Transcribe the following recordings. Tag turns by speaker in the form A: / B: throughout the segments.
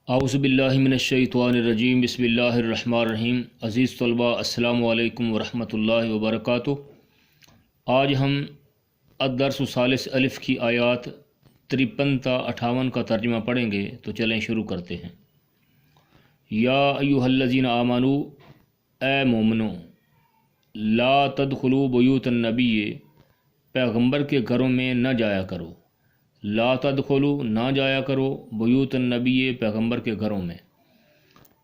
A: اعوذ باللہ من الشیطان الرجیم بسم اللہ الرحمن الرحیم۔ عزیز طلباء السلام علیکم ورحمۃ اللہ وبرکاتہ۔ آج ہم الدرس الثالث الف کی آیات 53 تا 58 کا ترجمہ پڑھیں گے، تو چلیں شروع کرتے ہیں۔ یا ایھا الذین آمنوا، اے مومنو، لا تدخلوا بیوت النبی، پیغمبر کے گھروں میں نہ جایا کرو۔ لا تدخلوا، نہ جایا کرو، بیوت النبی، پیغمبر کے گھروں میں،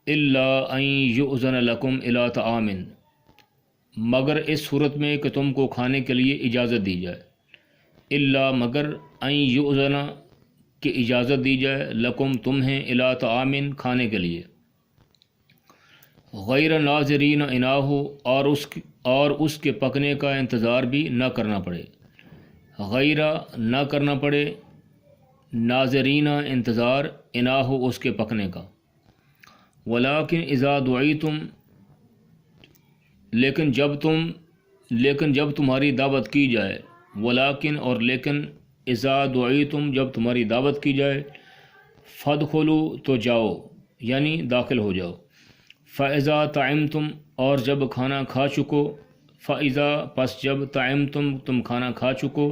A: الا ان یؤذن لکم الی طعام، مگر اس صورت میں کہ تم کو کھانے کے لیے اجازت دی جائے، الا مگر ان یؤذن، کہ اجازت دی جائے، لکم تمہیں، الی طعام، کھانے کے لیے، غیر ناظرین اناہ، اور اس کے پکنے کا انتظار بھی نہ کرنا پڑے، غیر نہ کرنا پڑے، ناظرین انتظار، اناہ اس کے پکنے کا، ولیکن اذا دعیتم، لیکن جب تمہاری دعوت کی جائے، ولیکن اور لیکن، اذا دعیتم جب تمہاری دعوت کی جائے، فادخلوا تو جاؤ، یعنی داخل ہو جاؤ، فاذا طعمتم اور جب کھانا کھا چکو، فاذا پس جب طعمتم تم کھانا کھا چکو،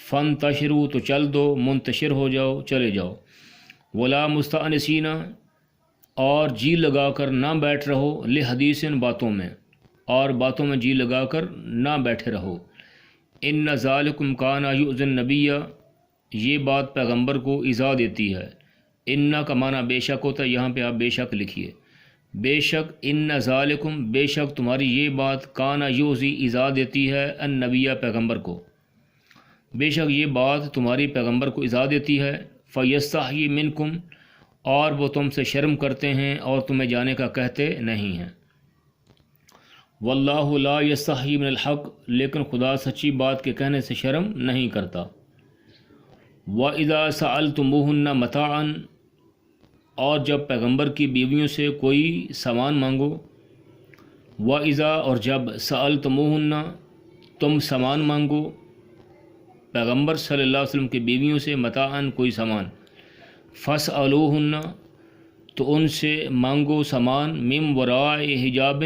A: فانتشروا تو چل دو، منتشر ہو جاؤ، چلے جاؤ، ولا مستأنسین اور جی لگا کر نہ بیٹھ رہو، لحدیث باتوں میں، اور باتوں میں جی لگا کر نہ بیٹھے رہو، ان ذالکم کان یؤذی النبی، یہ بات پیغمبر کو ایذا دیتی ہے، ان کا معنی بے شک ہوتا ہے، یہاں پہ آپ بے شک لکھیے، بے شک ان ذالکم، بے شک تمہاری یہ بات، کان یؤذی ایذا دیتی ہے، النبی پیغمبر کو، بے شک یہ بات تمہاری پیغمبر کو ایذا دیتی ہے، فیستحیی منکم، اور وہ تم سے شرم کرتے ہیں اور تمہیں جانے کا کہتے نہیں ہیں، واللہ لا یستحیی من الحق، لیکن خدا سچی بات کے کہنے سے شرم نہیں کرتا، وَإِذَا سَأَلْتُمُوهُنَّ مَتَاعًا، اور جب پیغمبر کی بیویوں سے کوئی سامان مانگو، وَإِذَا اور جب سَأَلْتُمُوهُنَّ تم سامان مانگو، پیغمبر صلی اللہ علیہ وسلم کی بیویوں سے متاعن کوئی سامان، فاسألوہن تو ان سے مانگو سامان، من وراء حجاب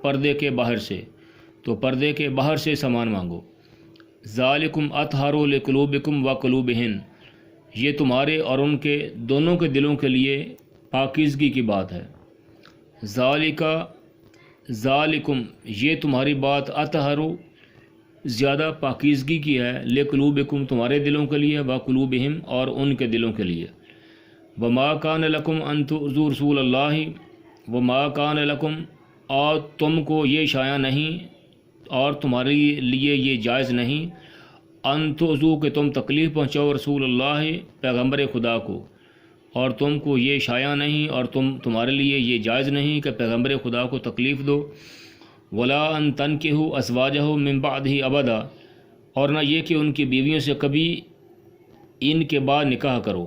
A: پردے کے باہر سے، تو پردے کے باہر سے سامان مانگو، ذالکم اطہر لقلوبکم وقلوبہن، یہ تمہارے اور ان کے دونوں کے دلوں کے لیے پاکیزگی کی بات ہے، ذالکم یہ تمہاری بات، اطہر زیادہ پاکیزگی کی ہے، لقلوبکم تمہارے دلوں کے لیے، وقلوبہم اور ان کے دلوں کے لیے، وما کان لکم ان تؤذوا رسول اللہ، وما کان لکم اور تم کو یہ شایع نہیں، اور تمہارے لیے یہ جائز نہیں، ان تؤذوا کہ تم تکلیف پہنچاؤ رسول اللہ پیغمبر خدا کو، اور تم کو یہ شایع نہیں اور تمہارے لیے یہ جائز نہیں کہ پیغمبر خدا کو تکلیف دو، ولا ان تنکحوا ازواجہ من بعدہ ابدا، اور نہ یہ کہ ان کی بیویوں سے کبھی ان کے بعد نکاح کرو،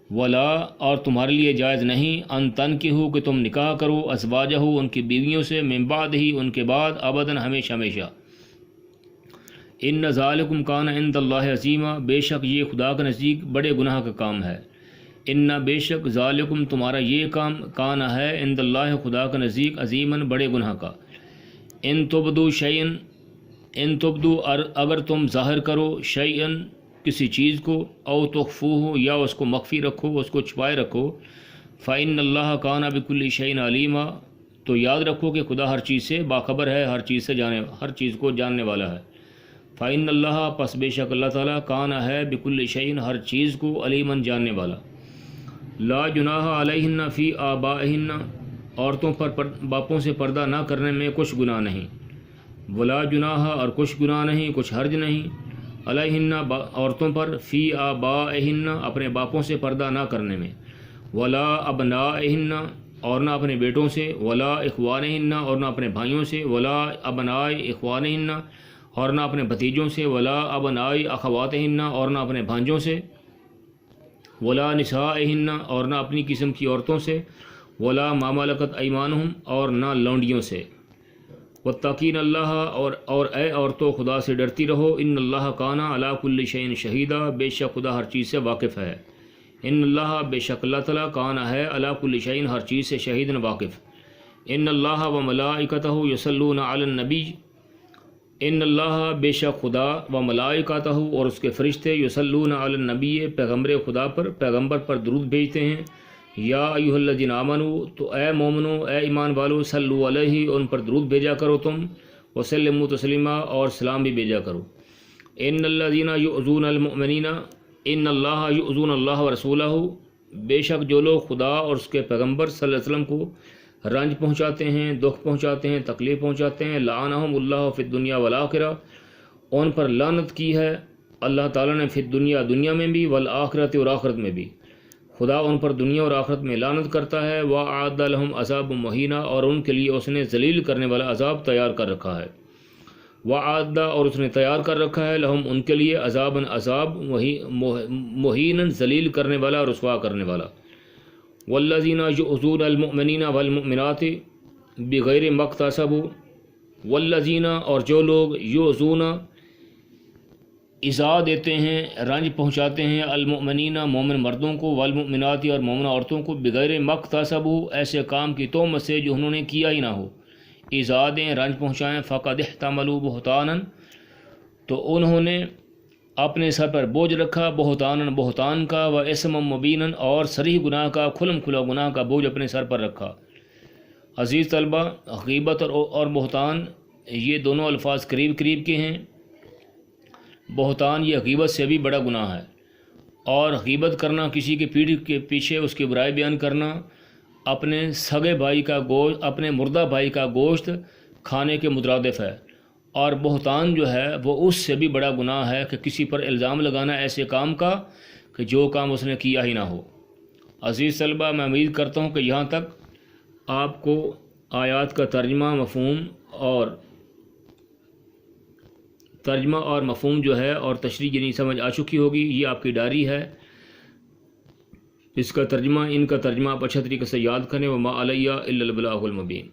A: ولا اور تمہارے لیے جائز نہیں، ان تنکحوا کہ تم نکاح کرو، ازواجہ ان کی بیویوں سے، من بعدہ ان کے بعد، ابدا ہمیشہ ہمیشہ، ان ذالکم کان عند اللہ عظیما، بے شک یہ خدا کے نزدیک بڑے گناہ کا کام ہے، ان بے شک ذالکم تمہارا یہ کام، کان ہے، عند اللہ خدا کے نزدیک، عظیما بڑے گناہ کا، ان تبدو شیئن، ان تبدو اگر تم ظاہر کرو، شیئن کسی چیز کو، او تخفوہ یا اس کو مخفی رکھو، اس کو چھپائے رکھو، فإن اللہ کان بکل شیء علیما، تو یاد رکھو کہ خدا ہر چیز سے باخبر ہے، ہر چیز کو جاننے والا ہے، فإن اللہ پس بے شک اللہ تعالیٰ، کان ہے، بکل شیء ہر چیز کو، علیما جاننے والا، لا جناح علیہن فی آبائہن، عورتوں پر باپوں سے پردہ نہ کرنے میں کچھ گناہ نہیں، ولا جناح اور کچھ گناہ نہیں، کچھ حرج نہیں، علیہن عورتوں پر، فی آبائہن اپنے باپوں سے پردہ نہ کرنے میں، ولا ابنائہن اور نہ اپنے بیٹوں سے، ولا اخوانہن اور نہ اپنے بھائیوں سے، ولا ابناء اخوانہن اور نہ اپنے بھتیجوں سے، ولا ابناء اخواتہن اور نہ اپنے بھانجوں سے، ولا نسائہن اور نہ اپنی قسم کی عورتوں سے، ولا ما ملکت ایمانہم اور نہ لونڈیوں سے، واتقین اللہ اور اے عورتوں خدا سے ڈرتی رہو، ان اللہ کان علی کل شیء شہیدا، بے شک خدا ہر چیز سے واقف ہے، ان اللہ بے شک اللہ تعالیٰ کان ہے علی کل شیء ہر چیز سے شہید واقف. ان اللہ و ملائکتہ یصلون علی النبی. ان اللہ بے شک خدا و ملائکتہ اور اس کے فرشتے یصلون علی النبی پیغمبر خدا پر پیغمبر پر درود بھیجتے ہیں. یا ایھا الذین آمنوا تو اے مومنو اے ایمان والو صلو علیہ ان پر درود بھیجا کرو تم. وسلموا تسلیما اور سلام بھی بھیجا کرو. ان الذین یؤذون المؤمنین ان اللہ یؤذون اللہ ورسولہ. بے شک جو لوگ خدا اور اس کے پیغمبر صلی اللہ علیہ وسلم کو رنج پہنچاتے ہیں، دکھ پہنچاتے ہیں، تکلیف پہنچاتے ہیں، لعنہم اللہ فی الدنیا والآخرہ ان پر لعنت کی ہے اللہ تعالیٰ نے فی الدنیا دنیا میں بھی والآخرۃ اور آخرت میں بھی. خدا ان پر دنیا اور آخرت میں لعنت کرتا ہے. وَأَعَدَّ لَهُمْ عَذَابٌ مُّهِينًا اور ان کے لیے اس نے ذلیل کرنے والا عذاب تیار کر رکھا ہے. وَأَعَدَّ اور اس نے تیار کر رکھا ہے لہم ان کے لیے عذاب مہیناً ذلیل کرنے والا رسوا کرنے والا. والذین یؤذون المؤمنین والمؤمنات بغیر ما اکتسبوا. والذین اور جو لوگ یؤذون ایذا دیتے ہیں رنج پہنچاتے ہیں المؤمنین مومن مردوں کو والمؤمنات اور مومن عورتوں کو بغیر ما اکتسبوا ایسے کام کی تہمت سے جو انہوں نے کیا ہی نہ ہو. ایذا دیں رنج پہنچائیں فقد احتملوا بہتانا تو انہوں نے اپنے سر پر بوجھ رکھا بہتان کا و اسم مبینا اور صریح گناہ کا کھلم کھلا گناہ کا بوجھ اپنے سر پر رکھا. عزیز طلبہ غیبت اور بہتان یہ دونوں الفاظ قریب قریب کے ہیں. بہتان یہ غیبت سے بھی بڑا گناہ ہے اور غیبت کرنا کسی کی پیٹھ کے پیچھے اس کی برائی بیان کرنا اپنے سگے بھائی کا گوشت اپنے مردہ بھائی کا گوشت کھانے کے مترادف ہے. اور بہتان جو ہے وہ اس سے بھی بڑا گناہ ہے کہ کسی پر الزام لگانا ایسے کام کا کہ جو کام اس نے کیا ہی نہ ہو. عزیز طلبہ میں امید کرتا ہوں کہ یہاں تک آپ کو آیات کا ترجمہ اور مفہوم جو ہے اور تشریح یعنی سمجھ آ چکی ہوگی. یہ آپ کی ڈائری ہے، اس کا ترجمہ ان کا ترجمہ آپ اچھا طریقے سے یاد کریں. وما علیہ الا البلاغ المبین.